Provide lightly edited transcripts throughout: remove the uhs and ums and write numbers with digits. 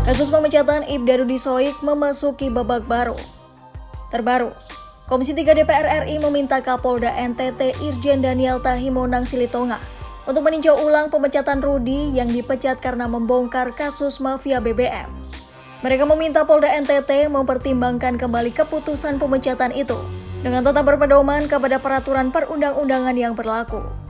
Kasus pemecatan Ibda Rudi Soik memasuki babak baru. Terbaru, Komisi 3 DPR RI meminta Kapolda NTT Irjen Daniel Tahimonang Silitonga untuk meninjau ulang pemecatan Rudi yang dipecat karena membongkar kasus mafia BBM. Mereka meminta Polda NTT mempertimbangkan kembali keputusan pemecatan itu dengan tetap berpedoman kepada peraturan perundang-undangan yang berlaku.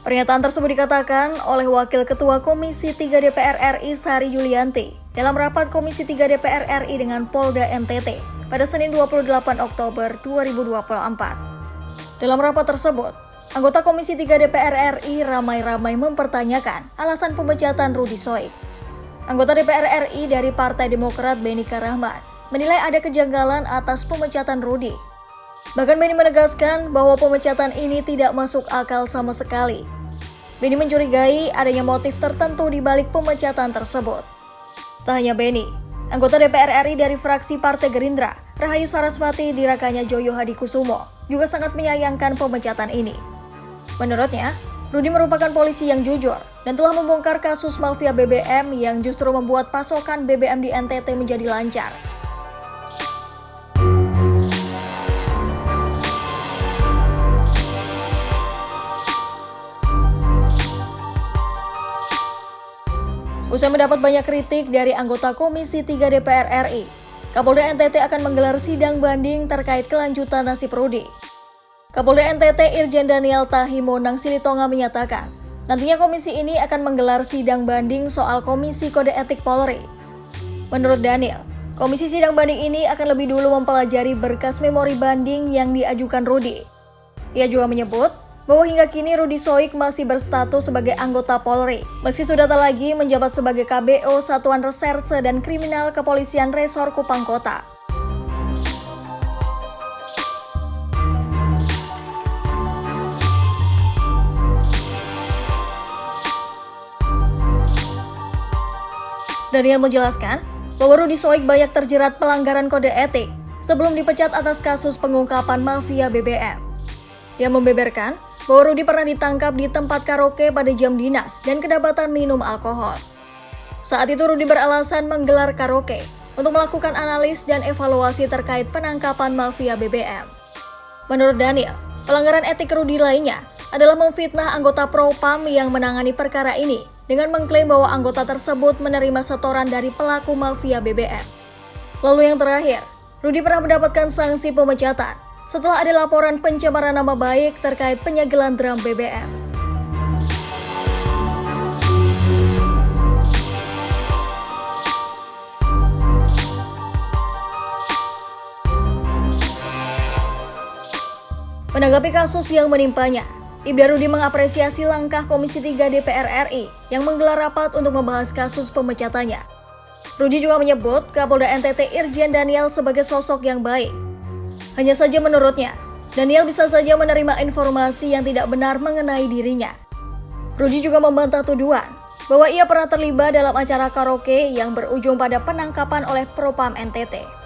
Pernyataan tersebut dikatakan oleh Wakil Ketua Komisi 3 DPR RI Sari Yulianti dalam rapat Komisi 3 DPR RI dengan Polda NTT pada Senin 28 Oktober 2024. Dalam rapat tersebut, anggota Komisi 3 DPR RI ramai-ramai mempertanyakan alasan pemecatan Rudi Soik. Anggota DPR RI dari Partai Demokrat Benika Rahman menilai ada kejanggalan atas pemecatan Rudi. Bahkan Beni menegaskan bahwa pemecatan ini tidak masuk akal sama sekali. Beni mencurigai adanya motif tertentu di balik pemecatan tersebut. Tak hanya Beni, anggota DPR RI dari fraksi Partai Gerindra, Rahayu Sarasvati Dirakanya Joyo Hadikusumo, juga sangat menyayangkan pemecatan ini. Menurutnya, Rudi merupakan polisi yang jujur dan telah membongkar kasus mafia BBM yang justru membuat pasokan BBM di NTT menjadi lancar. Usai mendapat banyak kritik dari anggota Komisi 3 DPR RI, Kapolda NTT akan menggelar sidang banding terkait kelanjutan nasib Rudi. Kapolda NTT Irjen Daniel Tahimonang Silitonga menyatakan, nantinya komisi ini akan menggelar sidang banding soal Komisi Kode Etik Polri. Menurut Daniel, komisi sidang banding ini akan lebih dulu mempelajari berkas memori banding yang diajukan Rudi. Ia juga menyebut bahwa hingga kini Rudi Soik masih berstatus sebagai anggota Polri, meski sudah tak lagi menjabat sebagai KBO Satuan Reserse dan Kriminal Kepolisian Resor Kupang Kota. Daniel menjelaskan bahwa Rudi Soik banyak terjerat pelanggaran kode etik sebelum dipecat atas kasus pengungkapan mafia BBM. Dia membeberkan bahwa Rudi pernah ditangkap di tempat karaoke pada jam dinas dan kedapatan minum alkohol. Saat itu Rudi beralasan menggelar karaoke untuk melakukan analis dan evaluasi terkait penangkapan mafia BBM. Menurut Daniel, pelanggaran etik Rudi lainnya adalah memfitnah anggota Propam yang menangani perkara ini dengan mengklaim bahwa anggota tersebut menerima setoran dari pelaku mafia BBM. Lalu yang terakhir, Rudi pernah mendapatkan sanksi pemecatan setelah ada laporan pencemaran nama baik terkait penyegelan drum BBM. Menanggapi kasus yang menimpanya, Ibda Rudi mengapresiasi langkah Komisi 3 DPR RI yang menggelar rapat untuk membahas kasus pemecatannya. Rudi juga menyebut Kapolda NTT Irjen Daniel sebagai sosok yang baik. Hanya saja menurutnya, Daniel bisa saja menerima informasi yang tidak benar mengenai dirinya. Rudi juga membantah tuduhan bahwa ia pernah terlibat dalam acara karaoke yang berujung pada penangkapan oleh Propam NTT.